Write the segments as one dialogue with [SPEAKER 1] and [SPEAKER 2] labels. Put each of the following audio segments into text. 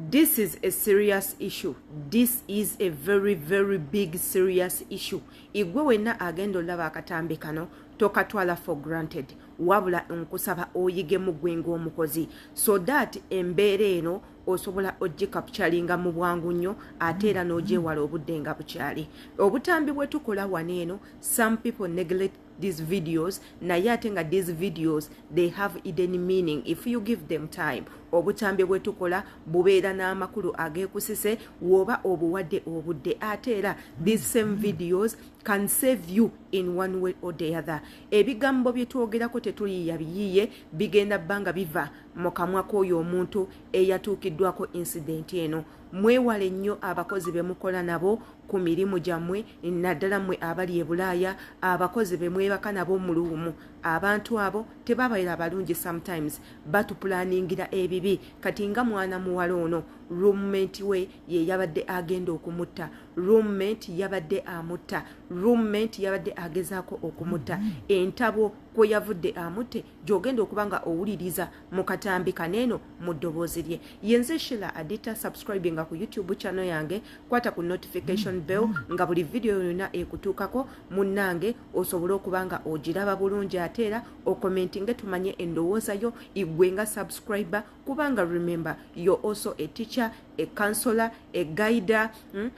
[SPEAKER 1] This is a serious issue. This is a very, very big serious issue. Igwe wenna agenda olaba akatambi kano tokatwala for granted. Wabula nkusaba oyige mu gwengo omukozi so that embeera eno osobola ogikapchalinga mu bwangu nnyo ate era n'ogyewala obudde nga bukyali. Obutambi bwe tukola waneeno, some people neglect these videos naye ate nga these videos they have hidden meaning if you give them time. Obutambi bwe tukola bubeera n'amakulu ageekusise woba obuwadde obudde ate era these same videos can save you in one way or the other. Ebigambo bye twogerako tetuliyiya biyiye bigenda bbanga biva mu kamwa k'oyo omuntu eyatuukiddwako incident eno. Mwewale nnyo abakozi be mukola nabo ku mirimu gyammwe naddala mmwe abali e Bulaaya, abakozi be mwebaka nabo mu luumu. Abantu abo tebabaira balungi, sometimes batupulaningira ebibi. Kati nga mwana muwala ono roommate we ye yabadde agenda okumutta, roommate yabadde amutta, roommate yabadde agezaako okumutta. Entabo kwe yavudde amutte gy'ogenda okubanga owuliriza mu katambi kaneeno mu ddoboozi lye. Yenze Sheila Adita, subscribinga ku YouTube channel yange, kwata ku notification bell nga buli video yonna ekutuukako munnange osobole okubanga ogiraba bulungi ate era okomentinge tumanye endowooza yo igwe nga subscriber, kubanga remember you're also a teacher, a counselor, a guider,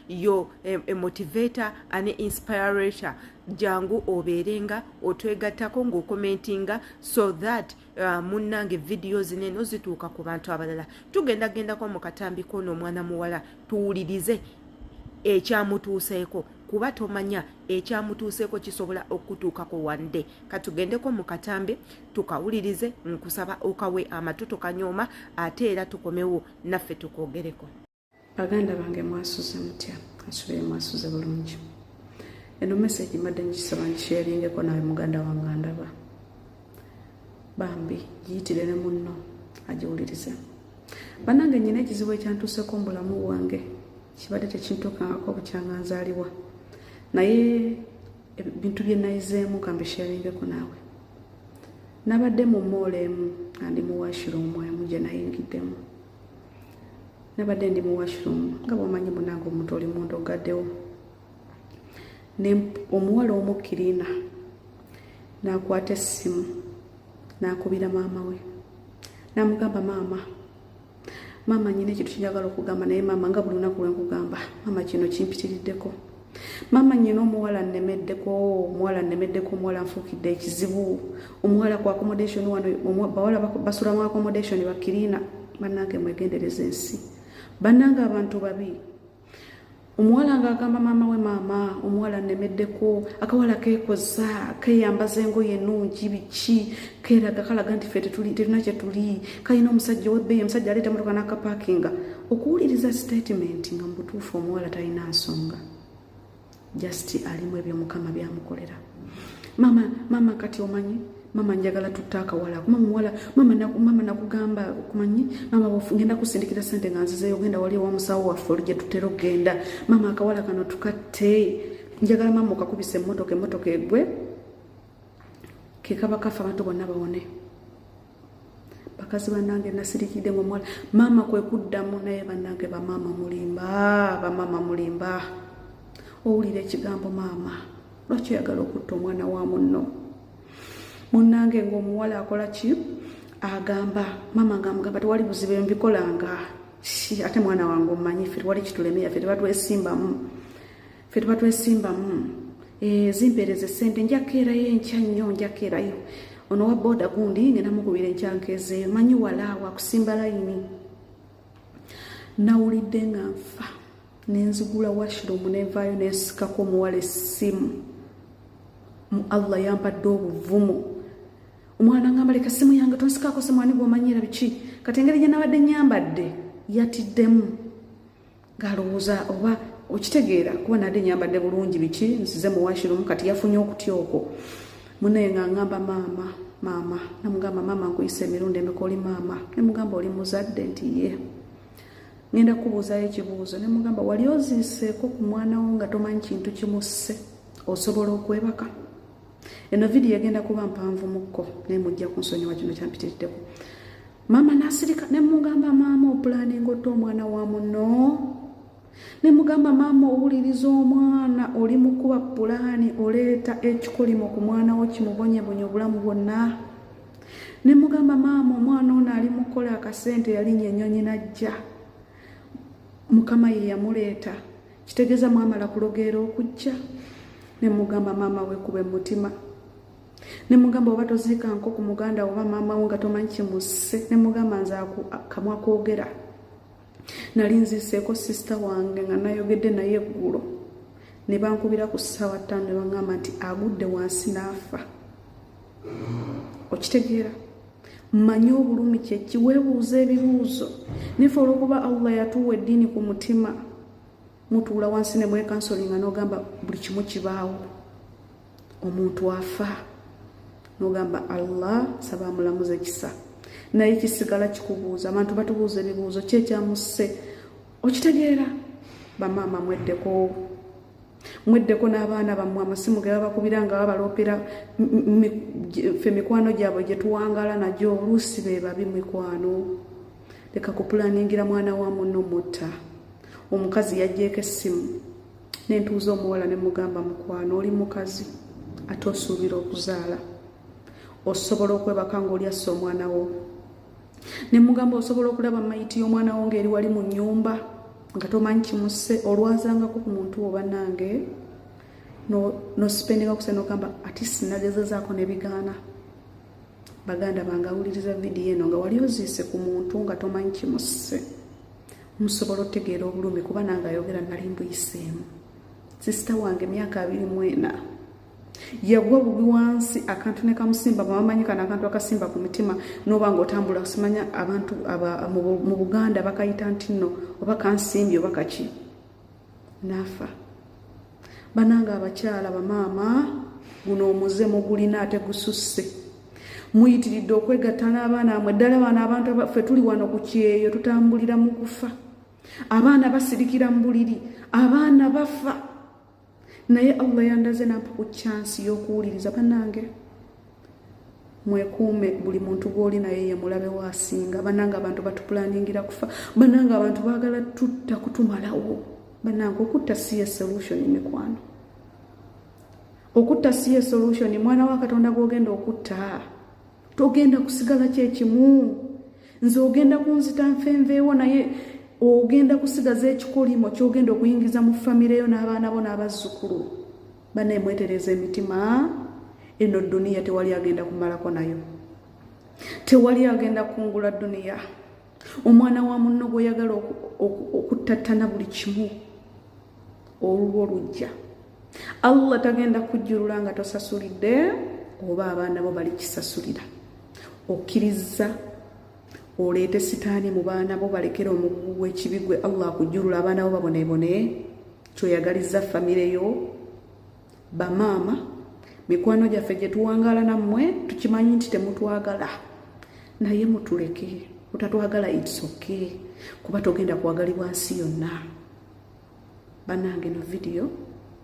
[SPEAKER 1] you're a motivator and an inspirator. Jangu oberenga otwegattako ng'okomentinga so that munnange videos neno zituuka ku bantu abalala. Tugendagendako mu katambi kono omwana muwala tuwulirize ekyamutuuseeko, kuba tomanya ekyamutuuseeko kisobola okutuukako wande. Katugendeko mu katambi tukawulirize, nkusaba okawe amatu kanyooma ate era tukomewo naffe tukoogereko.
[SPEAKER 2] Baganda bange mwasuze mutya, asubire mwasuze bulungi. Eno message mbadde nkisaba nkisharingeko nawe muganda wange andaba. Bambi giyitire ne munno agiwulirize. Bannange nnyina ekizibu ekyantuuseko mu bulamu bwange kibadde tekintuukangako bukyanga nzaalibwa, naye ebintu bye nayizeemu ka mbisharingeko naawe. Nabadde mu mall emu nga ndi mu washroom emu gye nayingiddemu. Nabadde ndi mu washroom nga bw'omanyi munnange omuntu oli muntu ogaddewo. Omuwala omukkiriina n'akwata essimu n'akubira maama we n'amugamba, maama nyina ekintu kinjagala okugamba naye maama nga buli lunaku lwe nkugamba maama kino kimpitiriddeko. Maama nyina omuwala nnemeddeko, omuwala nfuukidde ekizibu, omuwala ku accommodation wano bawala basula mu accommodation bakkiriina. Bannange mwegendereze ensi, bannange abantu babi. Omuwala ng'agamba maama we, maama omuwala nnemeddeko, akawala keekoza keeyambaza engoye ennungi biki keeraga kalaga nti ffe tetulina kye tuli, kalina omusajja w'ebbeeyi, omusajja aleeta motoka n'akapaakinga. Okuwuliriza statement nga mu butuufu omuwala talina nsonga, just alimu ebyo Mukama byamukolera. Maama kati omanyi, maama njagala tutta akawala, maama nakugamba kumanyi, maama ngenda kusindikira ssente nga nzizeyo, genda wali wa musawo waffe oli gye tutera okgenda, maama akawala kano tukatte, njagala maama okakubisa emmotoka egwe ke kaba kafa abantu bonna bawone. Bakazi bannange nasirikidde mu omuwala, maama kwe kuddamu naye bannange bamaama mulimba. Owulira ekigambo maama, lwaki oyagala okutta omwana wa munno? Munnange ng'omuwala akola ki? Agamba, maama ng'amugamba tewali buzibu mbikolanga. Ate mwana wange omanyi ffe tewali kitulemera, ffe tebatwesimbamu. Zimpeereze ssente njakeerayo enkya nnyo, njakeerayo. Ono wa boda gundi ngenda mukubira enkya nkeezeeyo, manyi wala wakusimba layini. Nawulidde nga nfa, nenzigula washroom nenvaayo nensikako omuwala essimu. Allah yampadde obuvumu. Omwana ngamba leka essimu yange tonsikako ssimu ani gw'omanyira biki. Kati engeri gye nabadde nyambadde yatiddemu. Galowooza oba okitegeera kuba nadde nyambadde bulungi biki nsize mu washroom kati yafunye okutya okwo. Munnaye nga ngamba maama, namugamba maama nkuyise emirundi emeka oli maama. Nemugamba oli muzadde nti ye. Ngenda kubuuzayo ekibuuzo nemugamba wali oziiseeko ku mwana wo nga tomanyi kintu kimusse osobola okwebaka? Eno video egenda kuba mpanvu mukko naye mujja kunsonyiwa kino kyampitiriddeko. Mama nasirika ne mugamba maama opulaninga otta omwana wa muno. Ne mugamba maama owuliriza omwana oli mukuba pulaani oleeta ekikolimo ku mwana wo kimubonyebonya obulamu bwonna. Ne mugamba maama omwana ono ali mukola akasente yalinnya ennyonyi najja. Mukama ye yamuleeta. Kitegeeza mwamala kulogeera okujja. Ne mugamba maama wekube mutima. Ne mugamba oba toziika nko ku muganda oba maama wo nga tomanyi kimusse. Ne mugamba nze kamwa koogera. Nali nziseeko sisita wange nga nayogedde naye eggulo. Ne bankubira ku ssaawa 5 ne baŋŋamba nti agudde wansi n'afa. Okitegeera? Mmanyi obulumi kyeki weebuuza ebibuuzo. Nefe olw'okuba Allah yatuwa eddiini ku mutima. Mutuula wansi ne mwekansolinga n'ogamba buli kimu kibaawo. Omuntu afa. N'ogamba Allah saba amulamuze kisa. Naye kisigala kikubuuza. Abantu batubuuza ebibuuzo ki ekyamusse. Okitegeera? Bamaama mweddeko n'abaana bammwe amasimu ge babakubira nga babaloopera ffe mikwano gyabwe gye tuwangaala nagyo oluusi be babi mikwano. Leka kupulaningira mwana wa munno mutta. Omukazi yajjeeko essimu n'entuuza omuwala ne mugamba mukwano oli mukazi ate osuubira okuzaala. Osobola okwebaka ng'oli asse omwana wo. Ne mugamba osobola okulaba mayiti y'omwana wo ng'eri wali mu nnyumba nga tomanyi kimusse olwazangako ku muntu wo bannange n'osipendinga kusa n'ogamba ati sinagezezaako ne bigaana. Baganda bange awuliriza vidiyo eno nga wali oziise ku muntu nga tomanyi kimusse. Musobola otegeera obulumi kuba nange ayogera nali mbuyiseemu. Sisita wange myaka 24 yagwa bubi wansi akantu ne kamusimba bamanyi kana akantu akasimba ku mitima n'oba ng'otambula kusimanya abantu mu Buganda bakayita nti nno oba kansimbi oba kaki n'afa. Bananga abakyala bamaama guno omuze mugulina ate gususse. Muyitiridde okwegatta n'abaana amwe ddala abaana abantu ffe tuli wano ku kyeyo tutambulira mu kufa. Abaana basirikira mu buliri, abaana bafa. Naye Allah yandaze nampa ku chance y'okuwuliriza bannange. Mwekuume buli muntu gw'oli naye ye mulabe waasinga. Bannange abantu batupulaningira kufa. Bannange abantu baagala tutta kutumalawo. Bannange okutta siye solution mikwano. Okutta siye solution mwana wa Katonda gw'ogenda okutta. Togenda kusigala kyekimu. Nze ogenda kunzita nfenveewo naye ogenda kusigaza ekikolimo kyogenda okuyingiza mu famire yo n'abaana bo n'abazzukulu. Banne mwetereza emitima. Eno duniya tewali agenda kumalako nayo. Tewali agenda kungula duniya. Omwana wa munno gw'oyagala okuttattana buli kimu olwo lujja. Allah tagenda kujjulula nga tosasulidde oba abaana bo bali kisasulira. Okkiriza oleete sitaani mu baana bo balekera omugugu w'ekibigwe Allah akujjulula abaana bo babonebone. Kyoyagaliza famire yo. Bamaama mikwano gyaffe gye tuwangaala nammwe tukimanyi nti temutwagala. Naye mutuleke. Otatwagala it's okay. Kuba togenda kwagalibwa nsi yonna. Bannange no video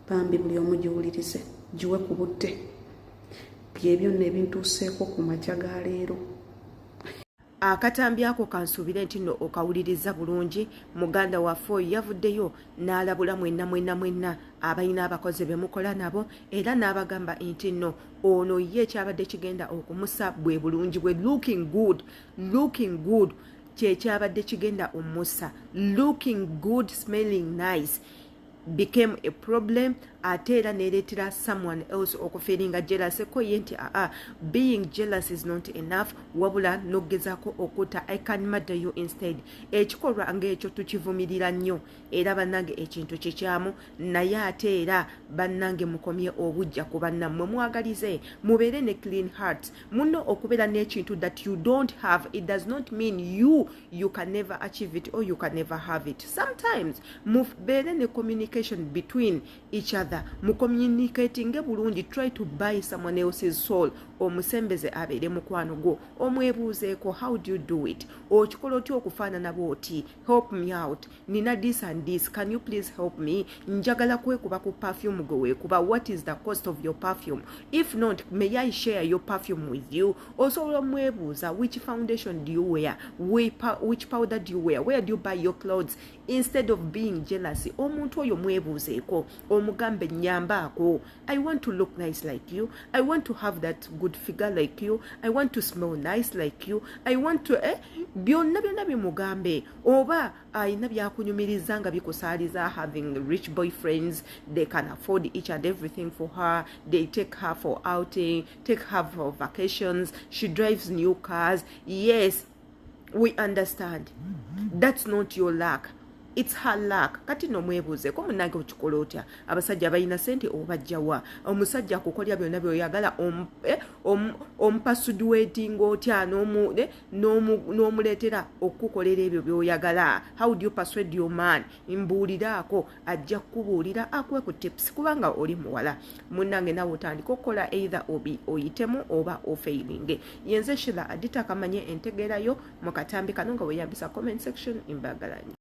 [SPEAKER 2] bambi buli omu giwulirize giwe ku budde. Byebyo nebintuuseeko ku makya ga leero.
[SPEAKER 1] Akatambi ako kansuubire nti nno okawuliriza bulungi. Muganda waffe oyo yavuddeyo n'alabula mwenna abalina abakozi be mukola nabo era n'abagamba nti nno ono ye ekyabadde kigenda okumusa bwe bulungi bwe looking good kyekyabadde kigenda omusa. Looking good, smelling nice became a problem. Ate era neeretera someone else okufeelinga jealous ko ye nti being jealous is not enough wabula noggezaako okutta I can murder you instead. Ekikolwa ng'ekyo tukivumirira nnyo era bannange ekintu kikyamu naye ate era bannange mukomye obujja ku bannammwe mwagalize mubeere ne clean hearts. Muno okubeera n'ekintu that you don't have it does not mean you can never achieve it or you can never have it. Sometimes mubeere ne communication between each other. Mu communicating bulungi, try to buy someone else's soul. omusembeze abeere mukwano gwo omwebuuzeeko how do you do it okikola otya okufaanana bw'oti help me out nina this and this can you please help me njagala kwekuba ku perfume gwe weekuba what is the cost of your perfume if not may I share your perfume with you osobola omwebuuza which foundation do you wear which powder do you wear where do you buy your clothes instead of being jealous omuntu oyo mwebuuzeeko omugambe nyambaako I want to look nice like you I want to have that good figure like you I want to smell nice like you I want to byonna bimugambe oba ayina byakunyumiriza nga bikusaaliza having rich boyfriends they can afford each and everything for her they take her for outing take her for vacations she drives new cars yes we understand that's not your luck it's her luck kati nomwebuuze ko munange okikola otya abasajja balina sente obajjawa omusajja akukolya byonna byoyagala ompasuduwetinga otya n'omuleetera okukolera ebyo byoyagala how do you persuade your man mbuuliraako ajja kukubuulira akuwe ku tips kubanga oli muwala munnange nawe otandika okukola either oyitemu oba ofailinge yenze Sheila Adita kamanye entegeerayo mu katambi kano nga weyambisa comment section imbagalanyi